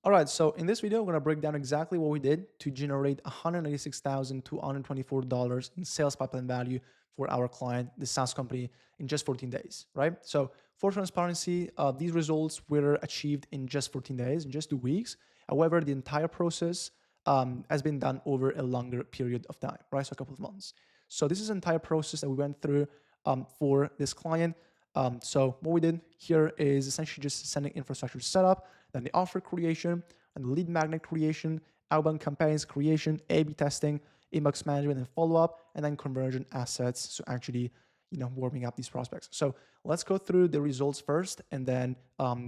All right, so in this video, we're gonna break down exactly what we did to generate $186,224 in sales pipeline value for our client, the SaaS company, in just 14 days, right? So for transparency, these results were achieved in just 14 days, in just 2 weeks. However, the entire process has been done over a longer period of time, right? So a couple of months. So this is an entire process that we went through for this client. So what we did here is essentially just sending infrastructure setup, then the offer creation, and the lead magnet creation, outbound campaigns creation, A/B testing, inbox management and follow-up, and then conversion assets. So actually, warming up these prospects. So let's go through the results first, and then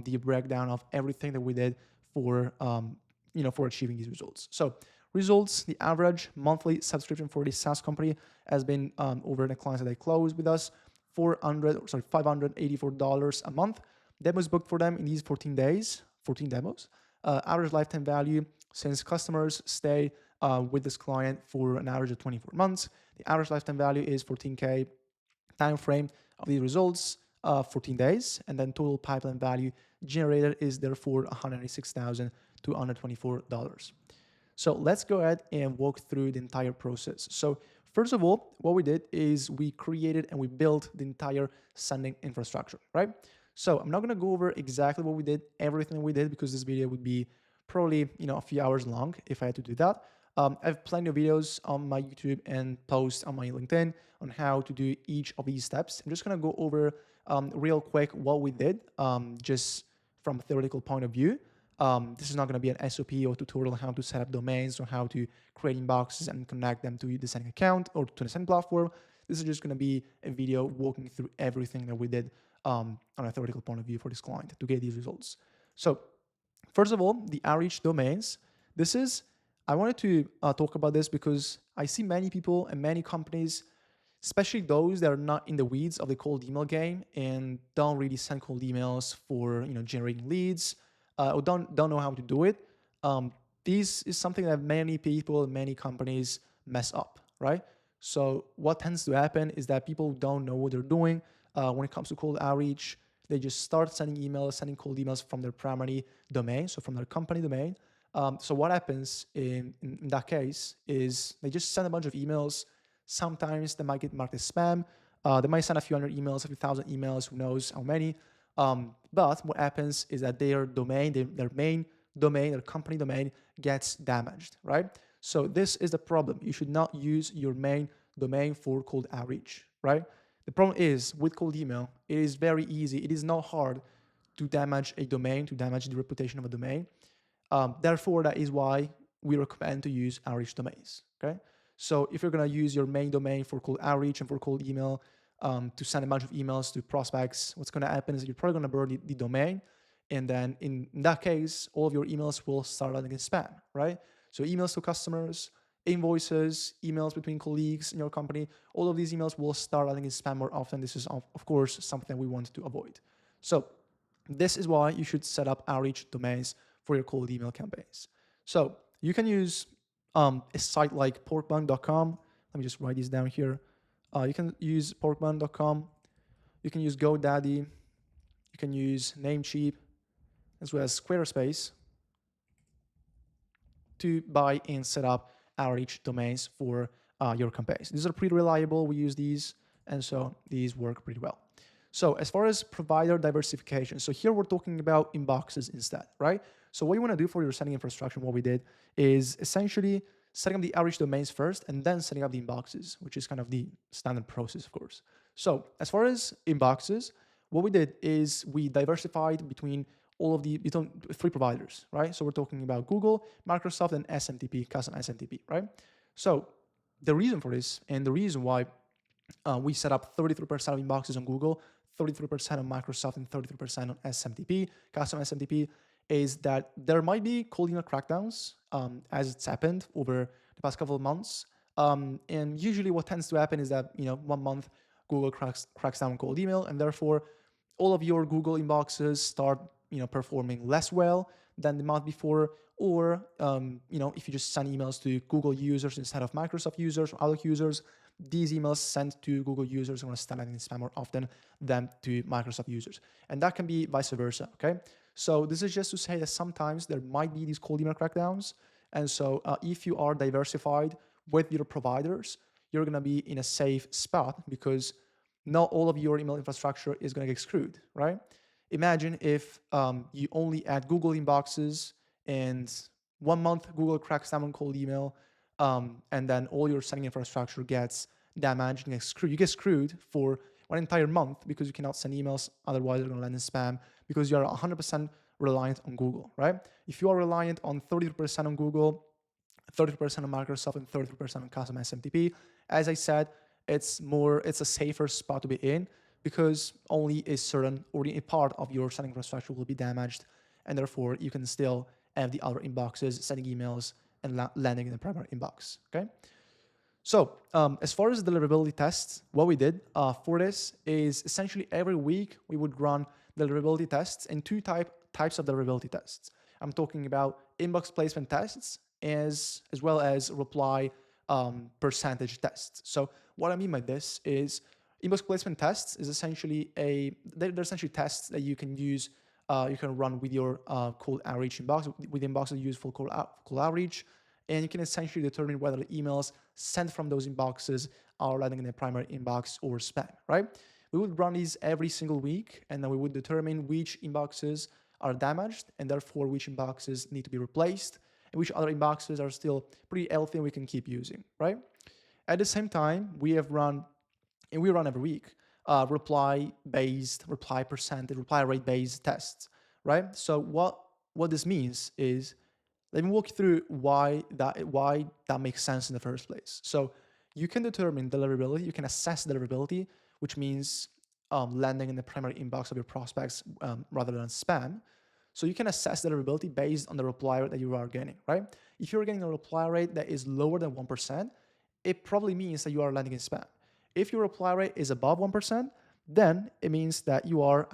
the breakdown of everything that we did for for achieving these results. So results: the average monthly subscription for this SaaS company has been over the clients that they closed with us, $584 a month. Demos booked for them in these 14 days, 14 demos. Average lifetime value, since customers stay with this client for an average of 24 months, the average lifetime value is 14K. Time frame of the results, 14 days. And then total pipeline value generated is therefore $186,224. So let's go ahead and walk through the entire process. So first of all, what we did is we created and we built the entire sending infrastructure, right? So I'm not going to go over exactly what we did, everything we did, because this video would be probably a few hours long if I had to do that. I have plenty of videos on my YouTube and posts on my LinkedIn on how to do each of these steps. I'm just going to go over real quick what we did, just from a theoretical point of view. This is not going to be an SOP or tutorial on how to set up domains or how to create inboxes and connect them to the sending account or to the sending platform. This is just going to be a video walking through everything that we did on a theoretical point of view for this client to get these results. So first of all, the outreach domains. I wanted to talk about this because I see many people and many companies, especially those that are not in the weeds of the cold email game and don't really send cold emails for generating leads, or don't know how to do it. This is something that many people, many companies mess up, right? So what tends to happen is that people don't know what they're doing when it comes to cold outreach. They just start sending emails, sending cold emails from their primary domain, so from their company domain. So what happens in that case is they just send a bunch of emails. Sometimes they might get marked as spam. They might send a few hundred emails, a few thousand emails, who knows how many. But what happens is that their domain, their main domain, their company domain gets damaged, right? So this is the problem. You should not use your main domain for cold outreach, right? The problem is with cold email, it is very easy. It is not hard to damage a domain, to damage the reputation of a domain. Therefore, that is why we recommend to use outreach domains, okay? So if you're going to use your main domain for cold outreach and for cold email to send a bunch of emails to prospects, what's going to happen is you're probably going to burn the domain. And then in that case, all of your emails will start landing in spam, right? So emails to customers, invoices, emails between colleagues in your company, all of these emails will start landing in spam more often. This is, of course, something we want to avoid. So this is why you should set up outreach domains for your cold email campaigns. So you can use a site like porkbun.com. Let me just write this down here. You can use porkbun.com. You can use GoDaddy. You can use Namecheap, as well as Squarespace, to buy and set up outreach domains for your campaigns. These are pretty reliable. We use these, and so these work pretty well. So as far as provider diversification, so here we're talking about inboxes instead, right? So what you want to do for your sending infrastructure, what we did is essentially setting up the outreach domains first and then setting up the inboxes, which is kind of the standard process, of course. So as far as inboxes, what we did is we diversified between between 3 providers, right? So we're talking about Google, Microsoft, and SMTP, custom SMTP, right? So the reason for this and the reason why we set up 33% of inboxes on Google, 33% on Microsoft, and 33% on SMTP, custom SMTP, is that there might be cold email crackdowns as it's happened over the past couple of months. And usually what tends to happen is that, 1 month Google cracks down on cold email, and therefore all of your Google inboxes start, performing less well than the month before. Or, if you just send emails to Google users instead of Microsoft users or Outlook users, these emails sent to Google users are going to start landing in spam more often than to Microsoft users. And that can be vice versa, okay? So this is just to say that sometimes there might be these cold email crackdowns. And so if you are diversified with your providers, you're going to be in a safe spot because not all of your email infrastructure is going to get screwed, right? Imagine if you only add Google inboxes and 1 month Google cracks down on cold email, and then all your sending infrastructure gets damaged and gets screwed. You get screwed for one entire month because you cannot send emails, otherwise they're going to land in spam because you are 100% reliant on Google, right? If you are reliant on 30% on Google, 30% on Microsoft, and 30% on custom SMTP, as I said, it's a safer spot to be in because only a certain or a part of your sending infrastructure will be damaged, and therefore you can still have the other inboxes sending emails and landing in the primary inbox. Okay. So as far as deliverability tests, what we did for this is essentially every week we would run deliverability tests and two types of deliverability tests. I'm talking about inbox placement tests as well as reply percentage tests. So what I mean by this is inbox placement tests is essentially they're essentially tests that you can use, you can run with your cold outreach inbox, with inbox that use for cold outreach. And you can essentially determine whether the emails sent from those inboxes are landing in the primary inbox or spam, right? We would run these every single week, and then we would determine which inboxes are damaged, and therefore which inboxes need to be replaced, and which other inboxes are still pretty healthy and we can keep using, right? At the same time, we run every week, reply percentage, reply rate based tests, right? So what this means is, let me walk you through why that makes sense in the first place. So you can determine deliverability, you can assess deliverability, which means landing in the primary inbox of your prospects rather than spam. So you can assess deliverability based on the reply rate that you are getting, right? If you're getting a reply rate that is lower than 1%, it probably means that you are landing in spam. If your reply rate is above 1%, then it means that you're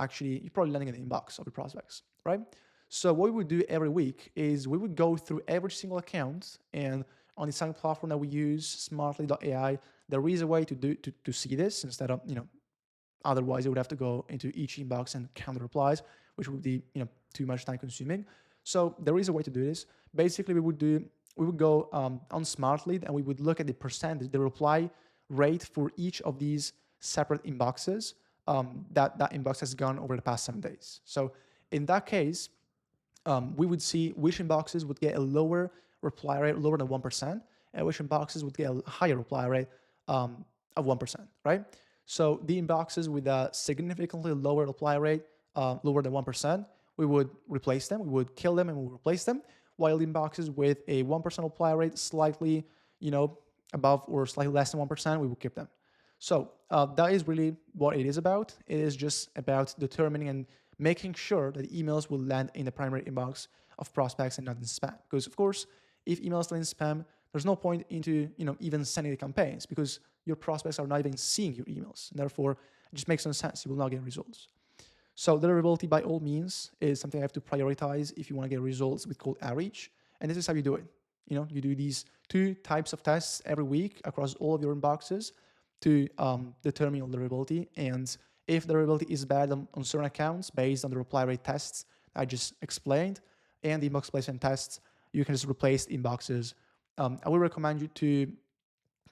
probably landing in the inbox of your prospects, right? So what we would do every week is we would go through every single account, and on the same platform that we use, smartly.ai, there is a way to see this instead of, otherwise you would have to go into each inbox and count the replies, which would be, too much time consuming. So there is a way to do this. Basically, we would go on Smartly and we would look at the percentage, the reply rate for each of these separate inboxes that inbox has gone over the past 7 days. So in that case, we would see which inboxes would get a lower reply rate, lower than 1%, and which inboxes would get a higher reply rate of 1%, right? So the inboxes with a significantly lower reply rate, lower than 1%, we would replace them, we would kill them and we would replace them, while the inboxes with a 1% reply rate, slightly, above or slightly less than 1%, we would keep them. So that is really what it is about. It is just about determining and making sure that emails will land in the primary inbox of prospects and not in spam. Because of course, if emails land in spam, there's no point into even sending the campaigns because your prospects are not even seeing your emails. And therefore, it just makes no sense. You will not get results. So deliverability, by all means, is something I have to prioritize if you want to get results with cold outreach. And this is how you do it. You do these two types of tests every week across all of your inboxes to determine your deliverability. And if the deliverability is bad on certain accounts based on the reply rate tests I just explained and the inbox placement tests, you can just replace the inboxes. I would recommend you to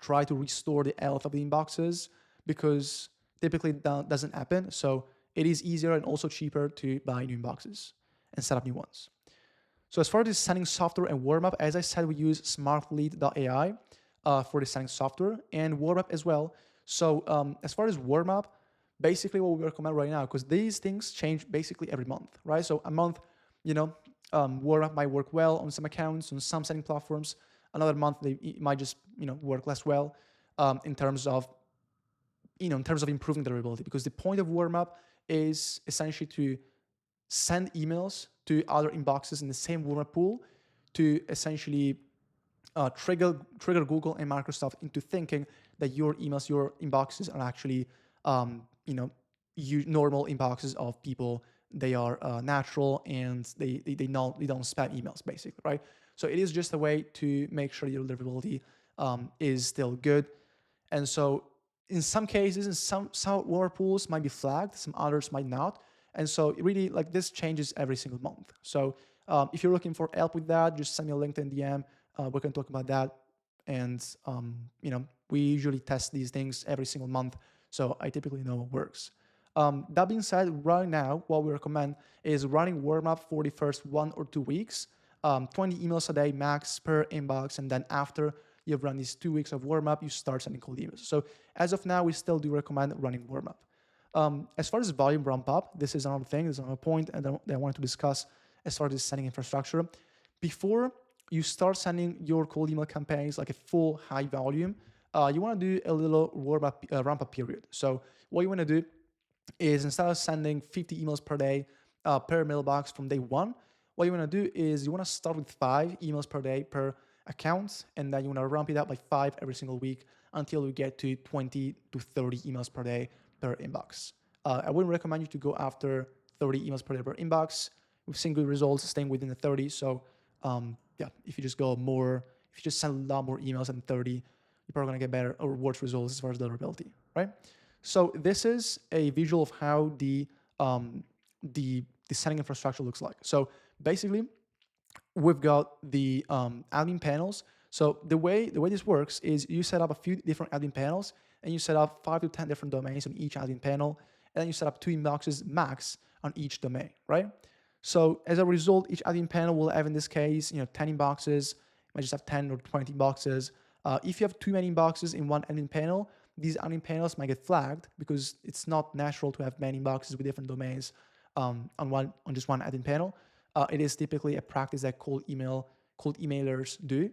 try to restore the health of the inboxes because typically that doesn't happen. So it is easier and also cheaper to buy new inboxes and set up new ones. So as far as the sending software and warm-up, as I said, we use smartlead.ai for the sending software and warm-up as well. So as far as warm-up, basically what we recommend right now, because these things change basically every month, right? So a month, warm-up might work well on some accounts, on some sending platforms. Another month, it might just, work less well in terms of improving deliverability, because the point of warm-up is essentially to send emails to other inboxes in the same warm-up pool to essentially trigger Google and Microsoft into thinking that your emails, your inboxes are actually, normal inboxes of people. They are natural and they don't spam emails, basically, right? So it is just a way to make sure your deliverability is still good. And so in some cases, in some warm pools might be flagged, some others might not. And so it really, like, this changes every single month. So if you're looking for help with that, just send me a LinkedIn DM. We can talk about that. And we usually test these things every single month, so I typically know what works. That being said, right now, what we recommend is running warm up for the first 1 or 2 weeks, 20 emails a day max per inbox, and then after you've run these 2 weeks of warm up, you start sending cold emails. So as of now, we still do recommend running warm up. As far as volume ramp up, this is another thing, this is another point, and that I wanted to discuss as far as sending infrastructure. Before you start sending your cold email campaigns like a full high volume, you want to do a little warm up ramp up period. So what you want to do is, instead of sending 50 emails per day per mailbox from day one, what you want to do is you want to start with 5 emails per day per account, and then you want to ramp it up by 5 every single week until you get to 20 to 30 emails per day per inbox. I wouldn't recommend you to go after 30 emails per day per inbox. We've seen good results staying within the 30. So if you just go more, if you just send a lot more emails than 30, you're probably going to get better or worse results as far as deliverability, right? So this is a visual of how the sending infrastructure looks like. So basically, we've got the admin panels. So the way this works is you set up a few different admin panels, and you set up 5 to 10 different domains on each admin panel, and then you set up 2 inboxes max on each domain, right? So as a result, each admin panel will have, in this case, 10 inboxes. You might just have 10 or 20 boxes. If you have too many boxes in one admin panel, these admin panels might get flagged because it's not natural to have many boxes with different domains on just one admin panel. It is typically a practice that cold emailers do.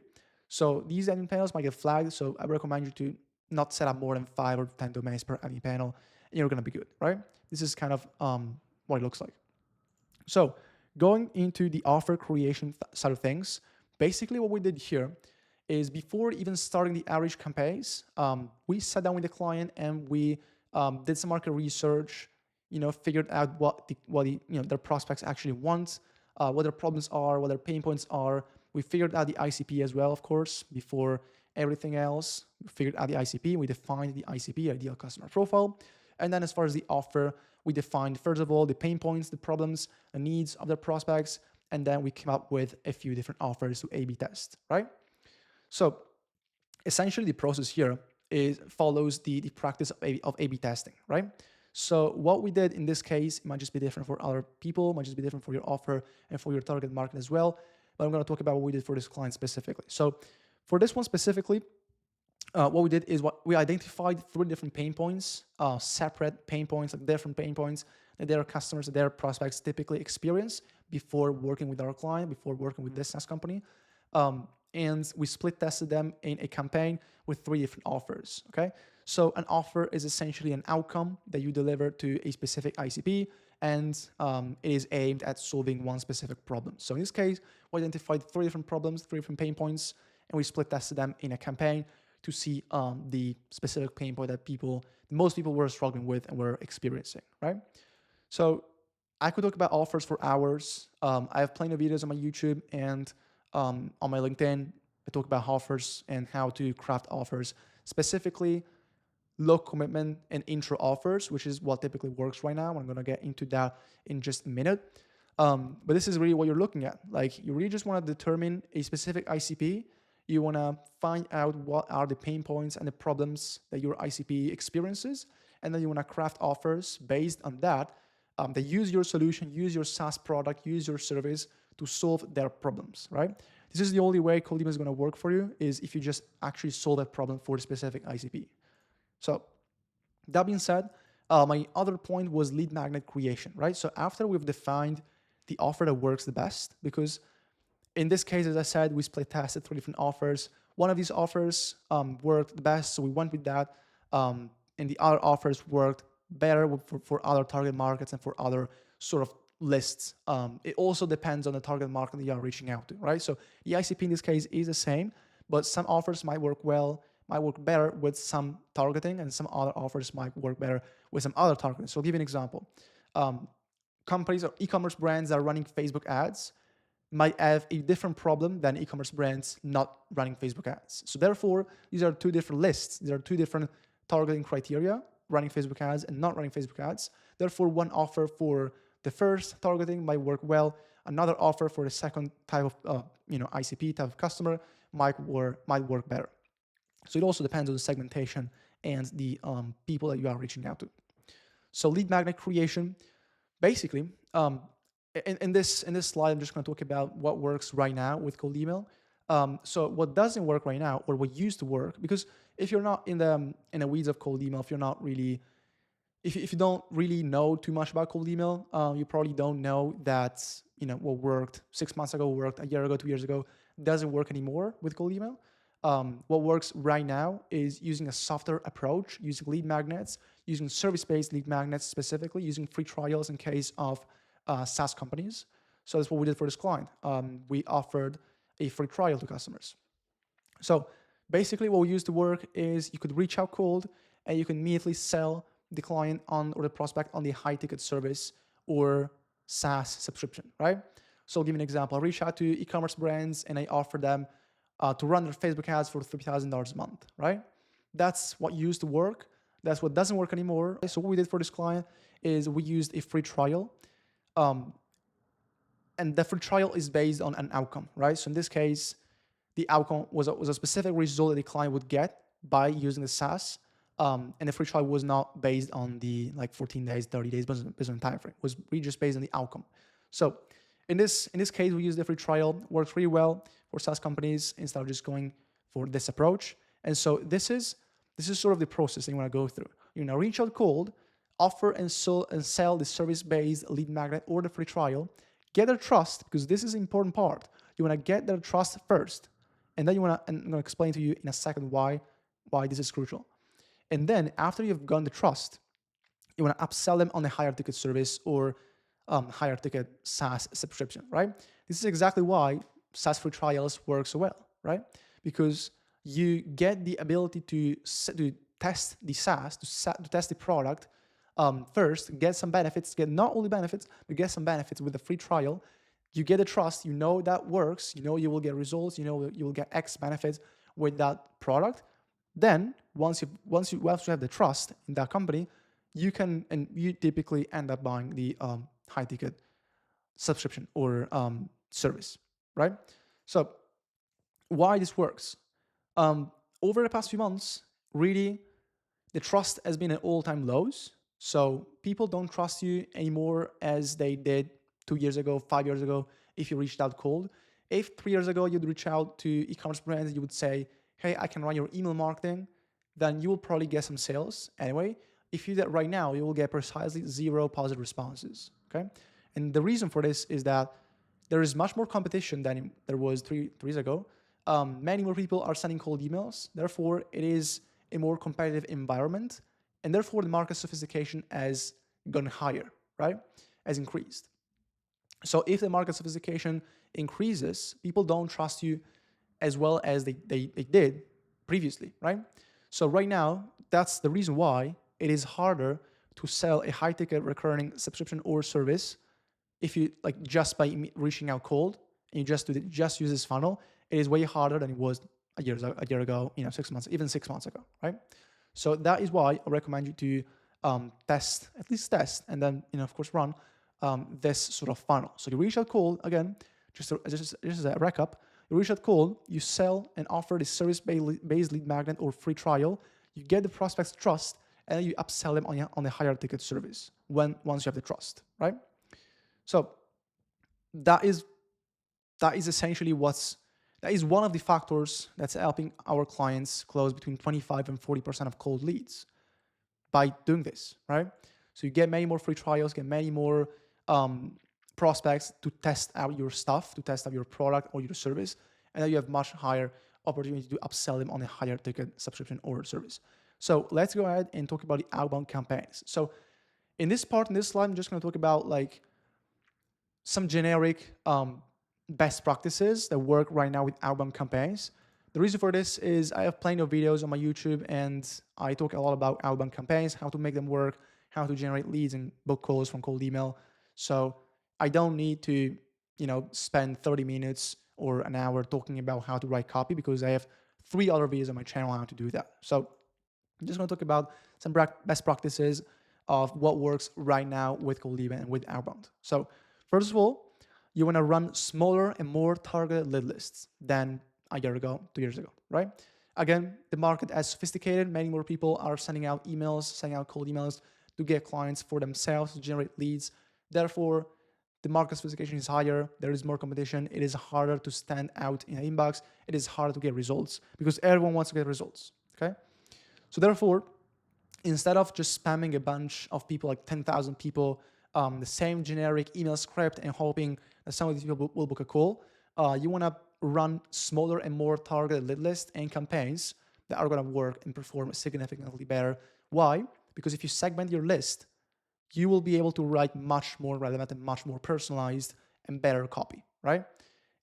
So these admin panels might get flagged. So I recommend you to not set up more than 5 or 10 domains per admin panel, and you're going to be good, right? This is kind of what it looks like. So going into the offer creation side of things, basically what we did here is, before even starting the outreach campaigns, we sat down with the client and we did some market research, figured out what their prospects actually want, what their problems are, what their pain points are. We figured out the ICP as well, of course, before everything else. We figured out the ICP, we defined the ICP, ideal customer profile. And then as far as the offer, we defined, first of all, the pain points, the problems, the needs of their prospects, and then we came up with a few different offers to A/B test, right? So essentially the process here follows the practice of A/B testing, right? So what we did in this case, it might just be different for other people, might just be different for your offer and for your target market as well. But I'm going to talk about what we did for this client specifically. So for this one specifically, what we did is we identified 3 different pain points, separate pain points, like different pain points that their customers, that their prospects typically experience before working with our client, before working with this SaaS company. And we split tested them in a campaign with 3 different offers, okay? So an offer is essentially an outcome that you deliver to a specific ICP, and it is aimed at solving one specific problem. So in this case, we identified 3 different problems, 3 different pain points, and we split tested them in a campaign to see the specific pain point that most people were struggling with and were experiencing, right? So I could talk about offers for hours. I have plenty of videos on my YouTube and on my LinkedIn. I talk about offers and how to craft offers, specifically low commitment and intro offers, which is what typically works right now. I'm going to get into that in just a minute. But this is really what you're looking at. Like, you really just want to determine a specific ICP. You want to find out what are the pain points and the problems that your ICP experiences. And then you want to craft offers based on that, that use your solution, use your SaaS product, use your service to solve their problems, right? This is the only way cold email is going to work for you, is if you just actually solve a problem for a specific ICP. So that being said, my other point was lead magnet creation, right? So after we've defined the offer that works the best, because in this case, as I said, we split tested 3 different offers. One of these offers worked the best, so we went with that. And the other offers worked better for other target markets and for other sort of lists. It also depends on the target market that you are reaching out to, right? So the ICP in this case is the same, but some offers might work better with some targeting, and some other offers might work better with some other targeting. So I'll give you an example. Companies or e-commerce brands that are running Facebook ads might have a different problem than e-commerce brands not running Facebook ads. So therefore, these are 2 different lists. These are 2 different targeting criteria, running Facebook ads and not running Facebook ads. Therefore, one offer for the first targeting might work well. Another offer for the second type of ICP type of customer might work better. So it also depends on the segmentation and the people that you are reaching out to. So lead magnet creation, basically, in this slide, I'm just going to talk about what works right now with cold email. So what doesn't work right now, or what used to work, because if you're not in the weeds of cold email, if you're not really, if you don't really know too much about cold email, you probably don't know that what worked 6 months ago, worked a year ago, 2 years ago, doesn't work anymore with cold email. What works right now is using a softer approach, using lead magnets, using service-based lead magnets specifically, using free trials in case of SaaS companies. So that's what we did for this client. We offered a free trial to customers. So basically what we used to work is you could reach out cold and you can immediately sell the client or the prospect on the high ticket service or SaaS subscription, right? So I'll give you an example. I reach out to e-commerce brands and I offer them to run their Facebook ads for $3,000 a month, right? That's what used to work. That's what doesn't work anymore. So what we did for this client is we used a free trial. And the free trial is based on an outcome, right? So in this case, the outcome was a specific result that the client would get by using the SaaS. And the free trial was not based on the 14 days, 30 days, based on time frame. It was really just based on the outcome. So in this case, we used the free trial, worked really well for SaaS companies instead of just going for this approach. And so this is sort of the process that you want to go through. You know, reach out cold, offer and sell the service-based lead magnet or the free trial, get their trust, because this is the important part. You want to get their trust first. And then and I'm going to explain to you in a second why this is crucial. And then after you've gotten the trust, you want to upsell them on a higher ticket service or higher ticket SaaS subscription, right? This is exactly why SaaS free trials work so well, right? Because you get the ability to test the SaaS, to test the product first, get some benefits, get not only benefits, but get some benefits with the free trial. You get the trust, you know that works, you know you will get results, you know you will get X benefits with that product. Then once you have the trust in that company, you typically end up buying the high ticket subscription or service, right? So why this works? Over the past few months, really, the trust has been at all-time lows. So people don't trust you anymore as they did 2 years ago, 5 years ago, if you reached out cold. If 3 years ago you'd reach out to e-commerce brands, you would say, hey, I can run your email marketing, then you will probably get some sales anyway. If you do that right now, you will get precisely 0 positive responses, okay? And the reason for this is that there is much more competition than there was 3 years ago. Many more people are sending cold emails. Therefore, it is a more competitive environment. And therefore, the market sophistication has gone higher, right? Has increased. So if the market sophistication increases, people don't trust you as well as they did previously, right? So right now, that's the reason why it is harder to sell a high-ticket recurring subscription or service if you just by reaching out cold and you just use this funnel. It is way harder than it was a year ago, 6 months, even 6 months ago, right? So that is why I recommend you to at least test, and then of course run this sort of funnel. So you reach out cold again, just as a recap. You reach out cold, you sell and offer the service-based lead magnet or free trial. You get the prospect's trust, and then you upsell them on a higher ticket service once you have the trust, right? So that is essentially that is one of the factors that's helping our clients close between 25 and 40% of cold leads by doing this, right? So you get many more free trials, get many more prospects to test out your stuff, to test out your product or your service, and then you have much higher opportunity to upsell them on a higher ticket subscription or service. So let's go ahead and talk about the outbound campaigns. So in this slide, I'm just going to talk about some generic best practices that work right now with outbound campaigns. The reason for this is I have plenty of videos on my YouTube, and I talk a lot about outbound campaigns, how to make them work, how to generate leads and book calls from cold email. So I don't need to, spend 30 minutes or an hour talking about how to write copy, because I have 3 other videos on my channel on how to do that. So I'm just going to talk about some best practices of what works right now with cold email and with Outbound. So first of all, you want to run smaller and more targeted lead lists than a year ago, 2 years ago, right? Again, the market is sophisticated. Many more people are sending out emails, sending out cold emails to get clients for themselves, to generate leads. Therefore, the market sophistication is higher. There is more competition. It is harder to stand out in an inbox. It is harder to get results because everyone wants to get results. Okay. So therefore, instead of just spamming a bunch of people, like 10,000 people, the same generic email script and hoping that some of these people will book a call, you want to run smaller and more targeted lead lists and campaigns that are going to work and perform significantly better. Why? Because if you segment your list, you will be able to write much more relevant and much more personalized and better copy, right?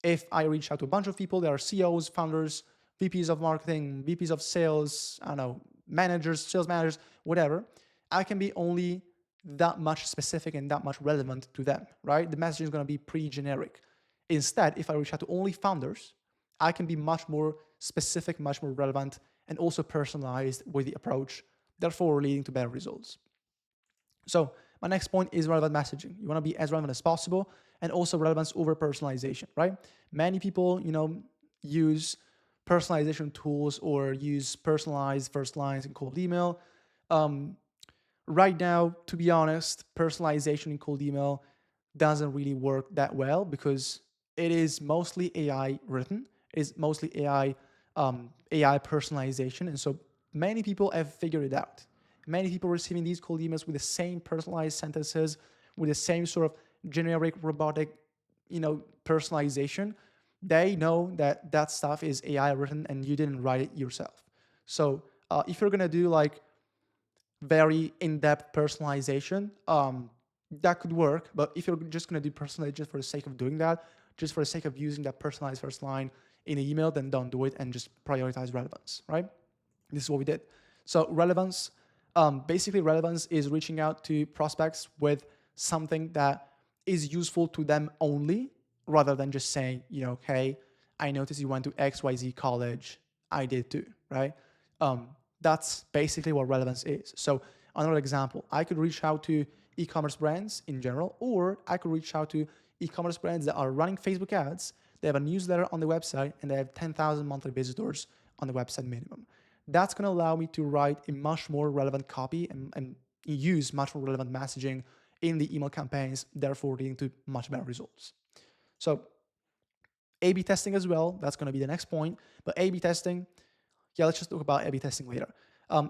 If I reach out to a bunch of people, there are CEOs, founders, VPs of marketing, VPs of sales, I don't know, managers, sales managers, whatever, I can be only that much specific and that much relevant to them, right? The messaging is going to be pretty generic. Instead, if I reach out to only founders, I can be much more specific, much more relevant, and also personalized with the approach, therefore leading to better results. So my next point is relevant messaging. You want to be as relevant as possible, and also relevance over personalization, right? Many people, use personalization tools or use personalized first lines in cold email. Right now, to be honest, personalization in cold email doesn't really work that well because it is mostly AI written. It is mostly AI personalization, and so many people have figured it out. Many people receiving these cold emails with the same personalized sentences, with the same sort of generic robotic, personalization. They know that that stuff is AI written and you didn't write it yourself. So if you're gonna do like very in-depth personalization, that could work. But if you're just gonna do personalization for the sake of doing that, just for the sake of using that personalized first line in an email, then don't do it and just prioritize relevance, right? This is what we did. So relevance, basically relevance is reaching out to prospects with something that is useful to them only, rather than just saying, hey, I noticed you went to XYZ college. I did too, right? That's basically what relevance is. So another example, I could reach out to e-commerce brands in general, or I could reach out to e-commerce brands that are running Facebook ads. They have a newsletter on the website and they have 10,000 monthly visitors on the website minimum. That's going to allow me to write a much more relevant copy and use much more relevant messaging in the email campaigns, therefore leading to much better results. So A/B testing as well, that's going to be the next point. But A/B testing, let's just talk about A/B testing later.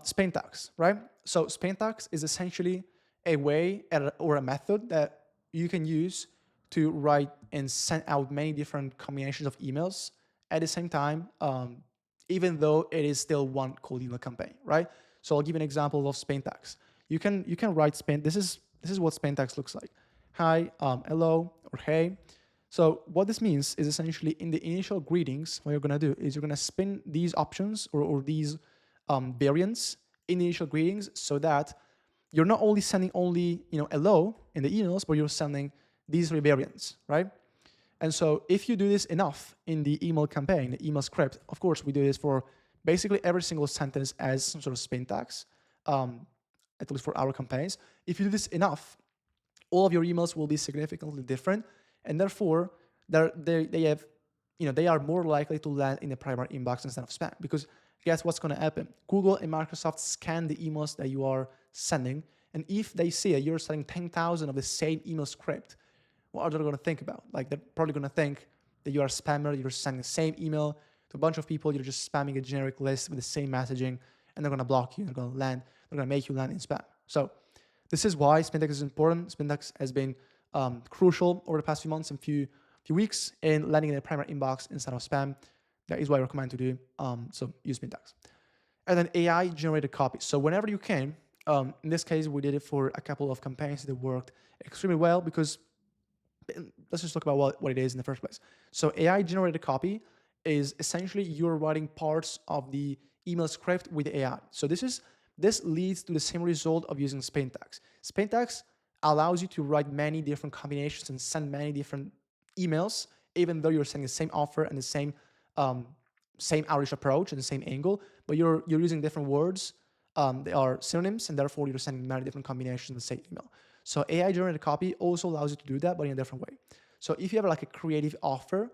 Spin tags, right? So spin tags is essentially a way or a method that you can use to write and send out many different combinations of emails at the same time, even though it is still one cold email campaign, right? So I'll give you an example of spin tags. You can write spin. This is what spin tags looks like. Hi, hello, or hey. So what this means is essentially in the initial greetings, what you're gonna do is you're gonna spin these options or these variants in the initial greetings, so that you're not only sending hello in the emails, but you're sending these three variants, right? And so if you do this enough in the email campaign, the email script, of course, we do this for basically every single sentence as some sort of spin tags, at least for our campaigns. If you do this enough, all of your emails will be significantly different, and therefore they are more likely to land in the primary inbox instead of spam. Because guess what's going to happen? Google and Microsoft scan the emails that you are sending, and if they see that you're sending 10,000 of the same email script, what are they going to think about? Like, they're probably going to think that you are a spammer, you're sending the same email to a bunch of people, you're just spamming a generic list with the same messaging, and they're going to block you, they're going to make you land in spam. So this is why spin tags is important. Spin tags has been crucial over the past few months and few weeks in landing in the primary inbox instead of spam. That is what I recommend to do. So use spin tags. And then AI generated copy. So whenever you can, in this case, we did it for a couple of campaigns that worked extremely well because let's just talk about what it is in the first place. So AI generated copy is essentially you're writing parts of the email script with AI. So this leads to the same result of using spin tags. Spin tags allows you to write many different combinations and send many different emails, even though you're sending the same offer and the same outreach approach and the same angle, but you're using different words they are synonyms, and therefore you're sending many different combinations of the same email. So AI generated copy also allows you to do that, but in a different way. So if you have like a creative offer,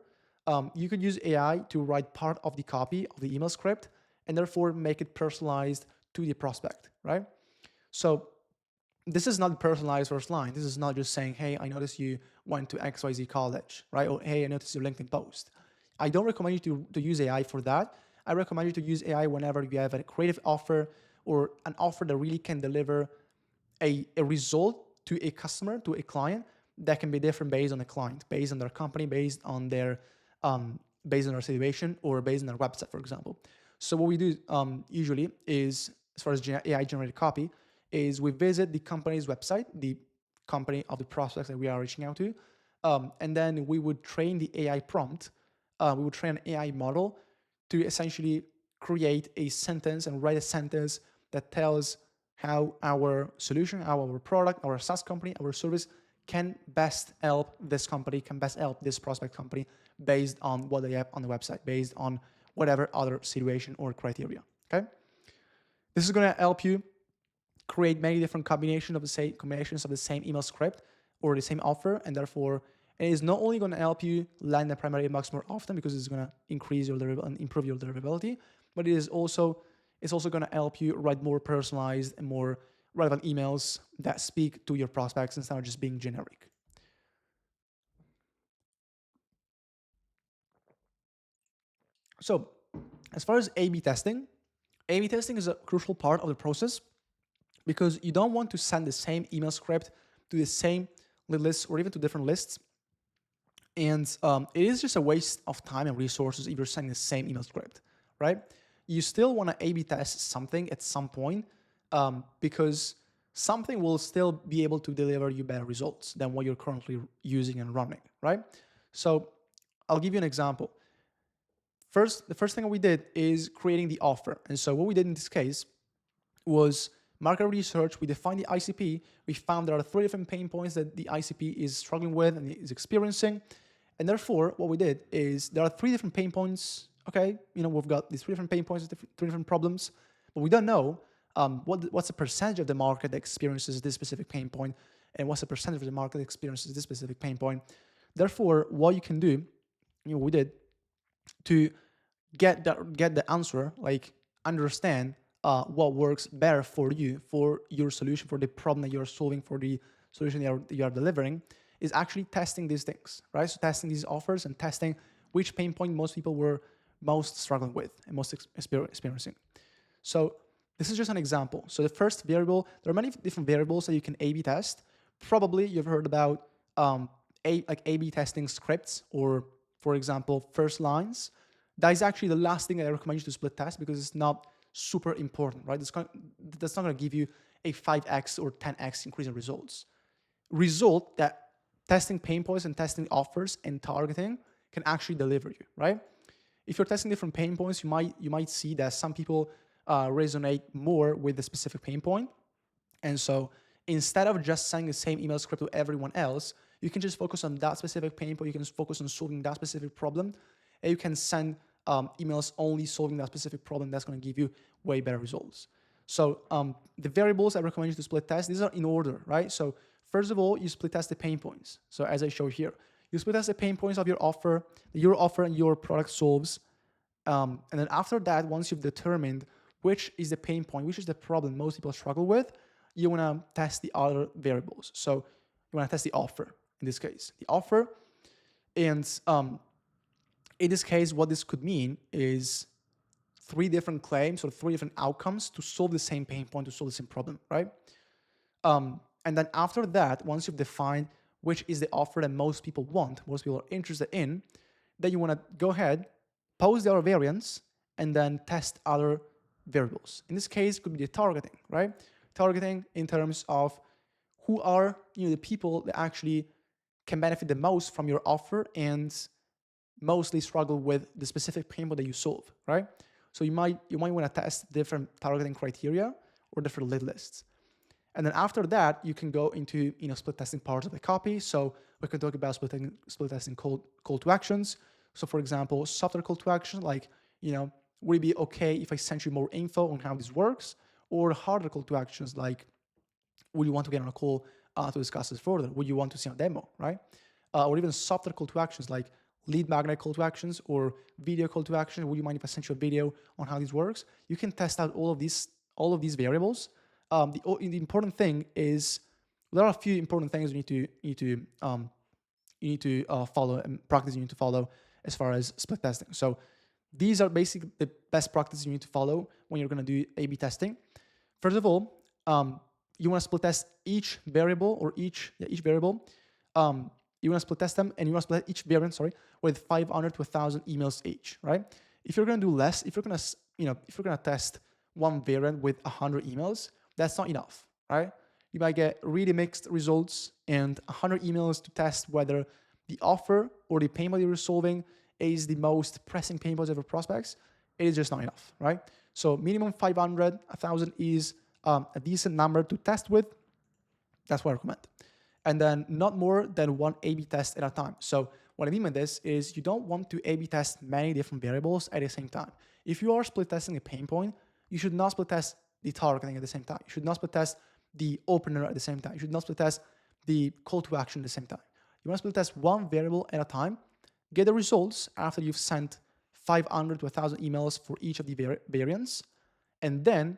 you could use AI to write part of the copy of the email script and therefore make it personalized to the prospect, right? So this is not personalized first line. This is not just saying, hey, I noticed you went to XYZ college, right? Or hey, I noticed your LinkedIn post. I don't recommend you to use AI for that. I recommend you to use AI whenever you have a creative offer or an offer that really can deliver a result to a customer, to a client that can be different based on the client, based on their company, based on their situation, or based on their website, for example. So what we do usually is, as far as AI generated copy, is we visit the company's website, the company of the prospects that we are reaching out to, and then we would train the AI prompt. We would train an AI model to essentially create a sentence and write a sentence that tells how our solution, how our product, our SaaS company, our service can best help this company, can best help this prospect company based on what they have on the website, based on whatever other situation or criteria. Okay, this is going to help you create many different combinations of the same email script or the same offer, and therefore it is not only going to help you land the primary inbox more often because it's going to increase your and improve your deliverability, but it's also going to help you write more personalized and more relevant emails that speak to your prospects instead of just being generic. So, as far as A/B testing is a crucial part of the process because you don't want to send the same email script to the same lead lists or even to different lists. And it is just a waste of time and resources if you're sending the same email script, right? You still want to A/B test something at some point because something will still be able to deliver you better results than what you're currently using and running, right? So I'll give you an example. The first thing we did is creating the offer. And so what we did in this case was market research. We defined the ICP. We found there are 3 different pain points that the ICP is struggling with and is experiencing. And therefore, what we did is there are 3 different pain points. Okay, we've got these 3 different pain points, 3 different problems, but we don't know what's the percentage of the market that experiences this specific pain point, and what's the percentage of the market that experiences this specific pain point. Therefore, what you can do, we did to get the answer, like understand what works better for you, for your solution, for the problem that you're solving, for the solution that you are delivering, is actually testing these things, right? So testing these offers and testing which pain point most people were most struggling with and most experiencing. So this is just an example. So the first variable, there are many different variables that you can A/B test. Probably you've heard about A/B testing scripts, or for example, first lines. That is actually the last thing I recommend you to split test because it's not super important, right? That's not going to give you a 5x or 10x increase in results. Result that testing pain points and testing offers and targeting can actually deliver you, right? If you're testing different pain points, you might see that some people resonate more with the specific pain point. And so instead of just sending the same email script to everyone else, you can just focus on that specific pain point. You can just focus on solving that specific problem. And you can send emails only solving that specific problem. That's going to give you way better results. So the variables I recommend you to split test, these are in order, right? So first of all, you split test the pain points. So as I show here, you split test the pain points of your offer and your product solves. And then after that, once you've determined which is the pain point, which is the problem most people struggle with, you want to test the other variables. So you want to test the offer in this case. The offer, and in this case, what this could mean is 3 different claims or 3 different outcomes to solve the same pain point, to solve the same problem, right? And then after that, once you've defined which is the offer that most people want, most people are interested in, then you want to go ahead, post the other variants, and then test other variables. In this case, it could be the targeting, right? Targeting in terms of who are the people that actually can benefit the most from your offer and mostly struggle with the specific pain point that you solve, right? So you might want to test different targeting criteria or different lead lists. And then after that, you can go into split testing parts of the copy. So we can talk about split testing call to actions. So for example, softer call to action, like would it be okay if I sent you more info on how this works? or harder call to actions like, would you want to get on a call to discuss this further? Would you want to see a demo, right? Or even softer call to actions like lead magnet call to actions or video call to action. Would you mind if I send you a video on how this works? You can test out all of these variables. The important thing is there are a few important things you need to follow and practice you need to follow as far as split testing. So these are basically the best practices you need to follow when you're going to do A/B testing. First of all, you want to split test each variable or each variable. You want to split test them, and you want to split each variant, with 500 to 1,000 emails each, right? If you're going to do less, if you're going to test one variant with 100 emails, that's not enough, right? You might get really mixed results, and 100 emails to test whether the offer or the pain point you're solving is the most pressing pain points of your prospects. It is just not enough, right? So minimum 500, 1,000 is a decent number to test with. That's what I recommend. And then not more than one A/B test at a time. So what I mean by this is you don't want to A/B test many different variables at the same time. If you are split testing a pain point, you should not split test the targeting at the same time. You should not split test the opener at the same time. You should not split test the call to action at the same time. You want to split test one variable at a time, get the results after you've sent 500 to 1,000 emails for each of the variants, and then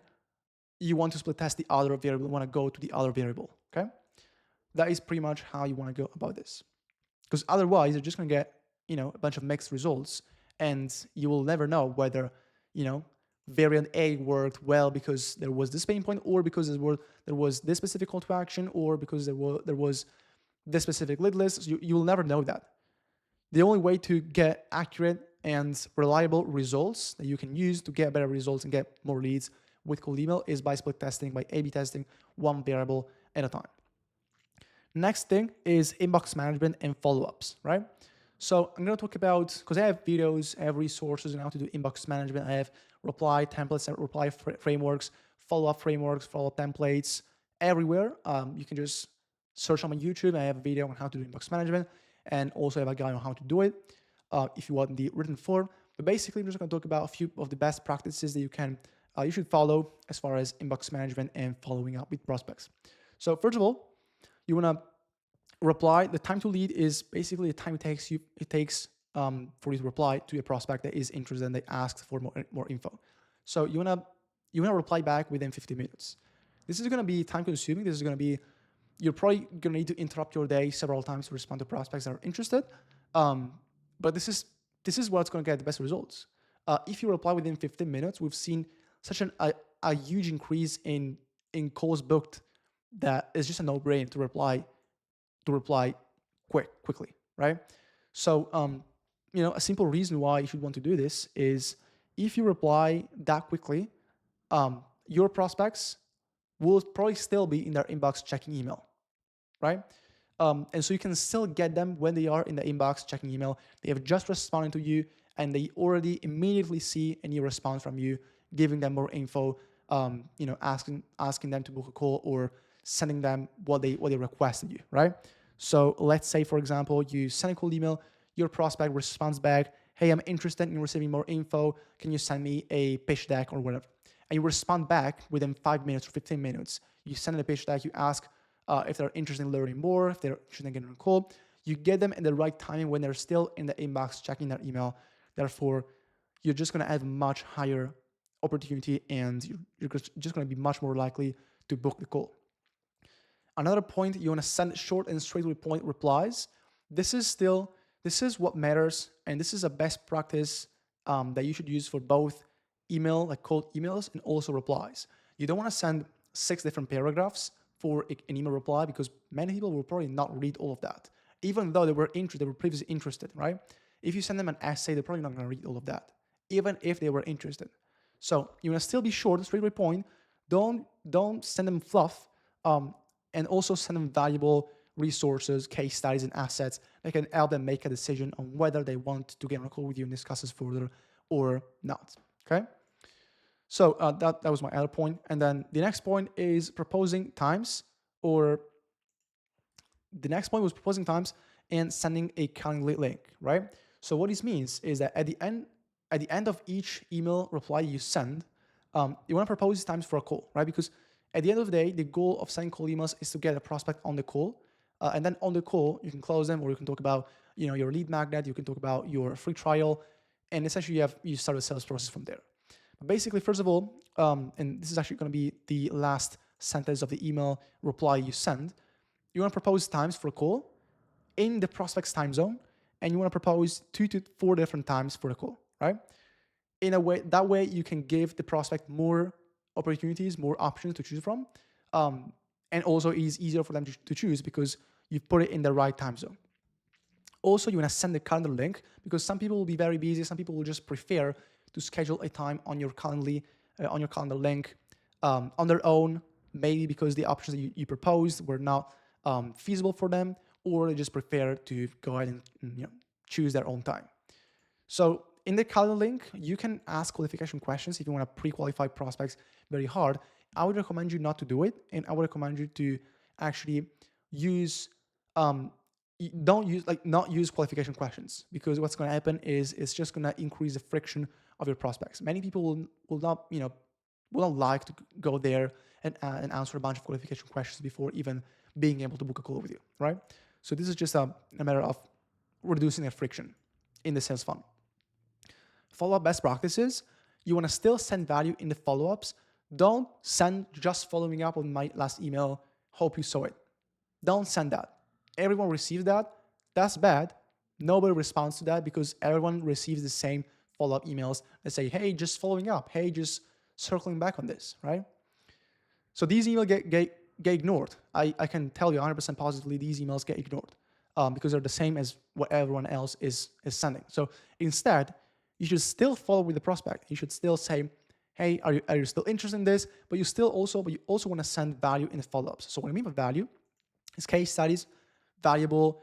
you want to split test the other variable. You want to go to the other variable, okay? That is pretty much how you want to go about this. Because otherwise, you're just going to get, a bunch of mixed results, and you will never know whether, variant A worked well because there was this pain point, or because there was this specific call to action, or because there was this specific lead list. So you will never know that. The only way to get accurate and reliable results that you can use to get better results and get more leads with cold email is by split testing, by A/B testing one variable at a time. Next thing is inbox management and follow-ups, right? So I'm going to talk about, because I have videos, I have resources on how to do inbox management. I have reply templates, reply frameworks, follow-up templates everywhere. You can just search on my YouTube. I have a video on how to do inbox management, and also have a guide on how to do it if you want the written form. But basically, I'm just going to talk about a few of the best practices that you should follow as far as inbox management and following up with prospects. So first of all, you want to reply. The time to lead is basically the time it takes for you to reply to a prospect that is interested and they ask for more info. So you want to reply back within 15 minutes. This is going to be time consuming. You're probably going to need to interrupt your day several times to respond to prospects that are interested. But this is what's going to get the best results. If you reply within 15 minutes, we've seen such a huge increase in calls booked that it's just a no-brainer to reply quickly, right? So, a simple reason why you should want to do this is if you reply that quickly, your prospects will probably still be in their inbox checking email, right? And so you can still get them when they are in the inbox checking email. They have just responded to you, and they already immediately see a new response from you, giving them more info, asking them to book a call or sending them what they requested you, right? So let's say, for example, you send a cold email, your prospect responds back, hey, I'm interested in receiving more info. Can you send me a pitch deck or whatever? And you respond back within 5 minutes or 15 minutes. You send a pitch deck, you ask if they're interested in learning more, if they're interested in getting on a call. You get them at the right timing when they're still in the inbox checking their email. Therefore, you're just going to have much higher opportunity, and you're just going to be much more likely to book the call. Another point, you want to send short and straight to the point replies. This is what matters, and this is a best practice that you should use for both email, like cold emails, and also replies. You don't want to send 6 different paragraphs for an email reply, because many people will probably not read all of that, even though they were previously interested, right? If you send them an essay, they're probably not going to read all of that, even if they were interested. So you want to still be short, straight to the point. Don't send them fluff. And also send them valuable resources, case studies, and assets that can help them make a decision on whether they want to get on a call with you and discuss this further or not, okay? So that was my other point. And then the next point is proposing times, and sending a calendar link, right? So what this means is that at the end of each email reply you send, You want to propose times for a call, right? Because at the end of the day, the goal of sending cold emails is to get a prospect on the call. And then on the call, you can close them, or you can talk about, your lead magnet, you can talk about your free trial, and essentially you start the sales process from there. But basically, first of all, and this is actually going to be the last sentence of the email reply you send, you want to propose times for a call in the prospect's time zone, and you want to propose 2 to 4 different times for the call, right? In a way, that way you can give the prospect more opportunities, more options to choose from, and also it is easier for them to choose because you put it in the right time zone. Also, you want to send the calendar link because some people will be very busy. Some people will just prefer to schedule a time on your calendar link on their own, maybe because the options that you proposed were not feasible for them, or they just prefer to go ahead and choose their own time. So in the calendar link, you can ask qualification questions if you want to pre-qualify prospects very hard. I would recommend you not to do it, and I would recommend you to actually use not use qualification questions, because what's going to happen is it's just going to increase the friction of your prospects. Many people will not like to go there and answer a bunch of qualification questions before even being able to book a call with you, right? So this is just a matter of reducing the friction in the sales funnel. Follow-up best practices. You want to still send value in the follow-ups. Don't send just following up on my last email, hope you saw it. Don't send that. Everyone receives that. That's bad. Nobody responds to that because everyone receives the same follow-up emails that say, hey, just following up. Hey, just circling back on this, right? So these emails get ignored. I can tell you 100% positively these emails get ignored because they're the same as what everyone else is sending. So instead, you should still follow with the prospect. You should still say, hey, are you still interested in this? But you also want to send value in the follow-ups. So what I mean by value is case studies, valuable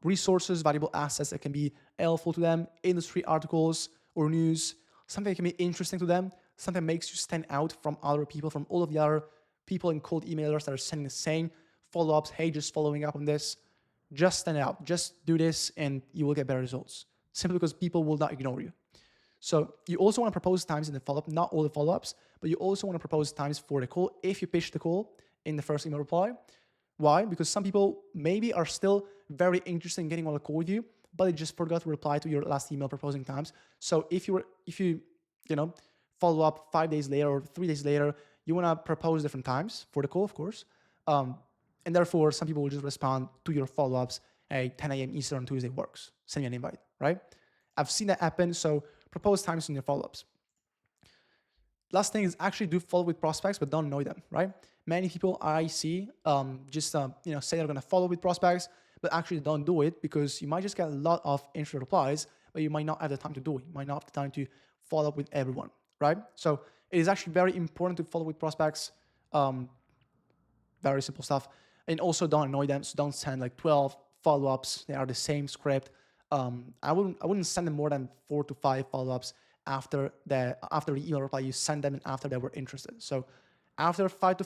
resources, valuable assets that can be helpful to them, industry articles or news, something that can be interesting to them, something that makes you stand out from other people, from all of the other people in cold emailers that are sending the same follow-ups. Hey, just following up on this. Just stand out. Just do this and you will get better results. Simply because people will not ignore you. So you also want to propose times in the follow-up, not all the follow-ups, but you also want to propose times for the call if you pitch the call in the first email reply. Why? Because some people maybe are still very interested in getting on a call with you, but they just forgot to reply to your last email proposing times. So if you follow up 5 days later or 3 days later, you want to propose different times for the call, of course. And therefore, some people will just respond to your follow-ups, hey, 10 a.m. Eastern on Tuesday works. Send me an invite, right? I've seen that happen, so propose times in your follow-ups. Last thing is actually do follow with prospects, but don't annoy them, right? Many people I see say they're going to follow with prospects, but actually don't do it because you might just get a lot of interested replies, but you might not have the time to do it. You might not have the time to follow up with everyone, right? So it is actually very important to follow with prospects. Very simple stuff. And also don't annoy them. So don't send like 12 follow-ups. They are the same script. I wouldn't send them more than 4 to 5 follow-ups after the email reply you send them and after they were interested. So after 5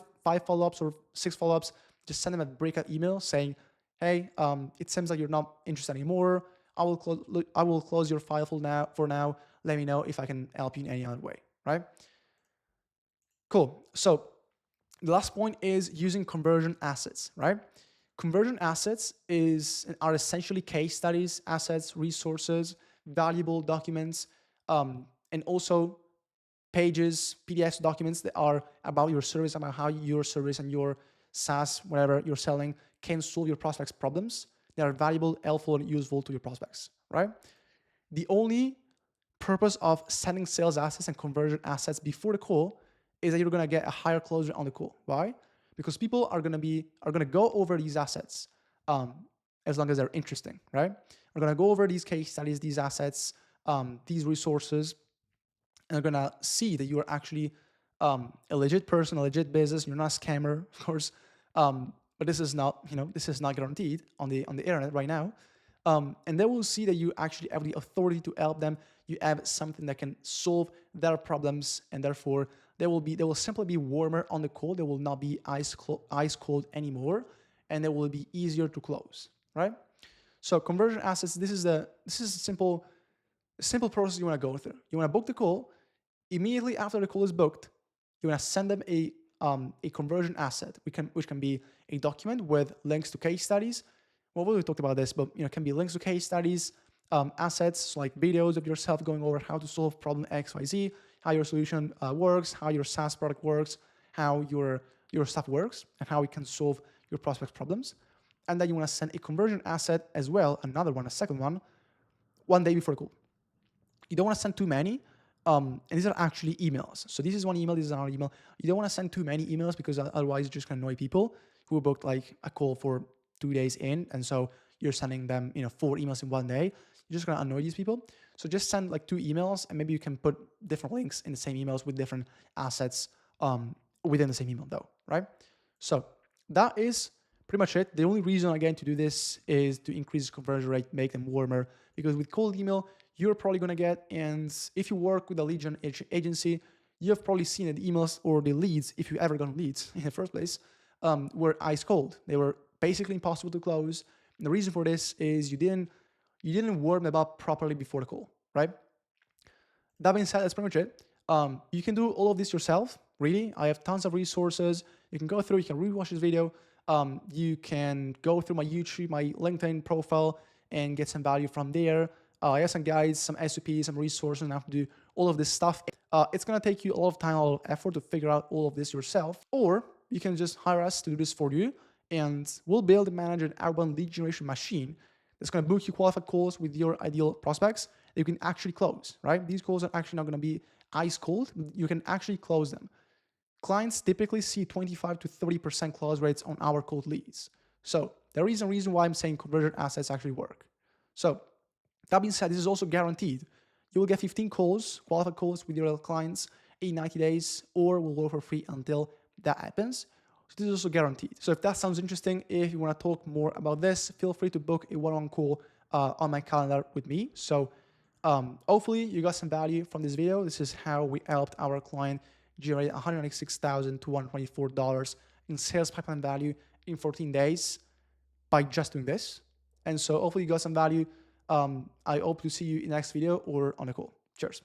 follow-ups or 6 follow-ups, just send them a breakout email saying, hey, it seems like you're not interested anymore. I will close your file for now. Let me know if I can help you in any other way, right? Cool. So the last point is using conversion assets, right? Conversion assets are essentially case studies, assets, resources, valuable documents, and also pages, PDFs, documents that are about your service, about how your service and your SaaS, whatever you're selling, can solve your prospects' problems. They are valuable, helpful, and useful to your prospects, right? The only purpose of sending sales assets and conversion assets before the call is that you're going to get a higher close rate on the call. Why? Because people are going to go over these assets as long as they're interesting, right? We're going to go over these case studies, these assets, these resources, and they're going to see that you are actually a legit person, a legit business. You're not a scammer, of course. But this is not guaranteed on the internet right now. And they will see that you actually have the authority to help them. You have something that can solve their problems, and therefore they will simply be warmer on the call. They will not be ice cold anymore, and they will be easier to close, right? So conversion assets. This is a simple process you want to go through. You want to book the call. Immediately after the call is booked, you're gonna send them a conversion asset, which can be a document with links to case studies. Well, we already talked about this, but it can be links to case studies, assets like videos of yourself going over how to solve problem X, Y, Z, how your solution works, how your SaaS product works, how your stuff works, and how it can solve your prospects' problems. And then you want to send a conversion asset as well, another one, a second one day before the call. You don't want to send too many. And these are actually emails. So this is one email, this is another email. You don't want to send too many emails because otherwise you're just going to annoy people who booked like a call for 2 days in. And so you're sending them, 4 emails in one day. You're just going to annoy these people. So just send like 2 emails, and maybe you can put different links in the same emails with different assets within the same email though, right? So that is pretty much it. The only reason, again, to do this is to increase conversion rate, make them warmer, because with cold email, you're probably going to get, and if you work with a lead gen agency, you have probably seen that the emails or the leads, if you ever got leads in the first place, were ice cold. They were basically impossible to close. And the reason for this is you didn't warm them up properly before the call, right? That being said, that's pretty much it. You can do all of this yourself, really. I have tons of resources. You can go through, you can rewatch this video. You can go through my YouTube, my LinkedIn profile, and get some value from there. I have some guides, some SOPs, some resources, and how to do all of this stuff. It's going to take you a lot of time, a lot of effort to figure out all of this yourself. Or you can just hire us to do this for you, and we'll build and manage an outbound lead generation machine that's going to book you qualified calls with your ideal prospects that you can actually close, right? These calls are actually not going to be ice cold. You can actually close them. Clients typically see 25 to 30% close rates on our cold leads. So there is a reason why I'm saying conversion assets actually work. So that being said, this is also guaranteed. You will get 15 calls, qualified calls with your clients in 90 days, or will work for free until that happens. So this is also guaranteed. So if that sounds interesting, if you want to talk more about this, feel free to book a one-on-one call on my calendar with me. So hopefully you got some value from this video. This is how we helped our client generate $196,224 in sales pipeline value in 14 days by just doing this. And so hopefully you got some value. I hope to see you in the next video or on the call. Cheers.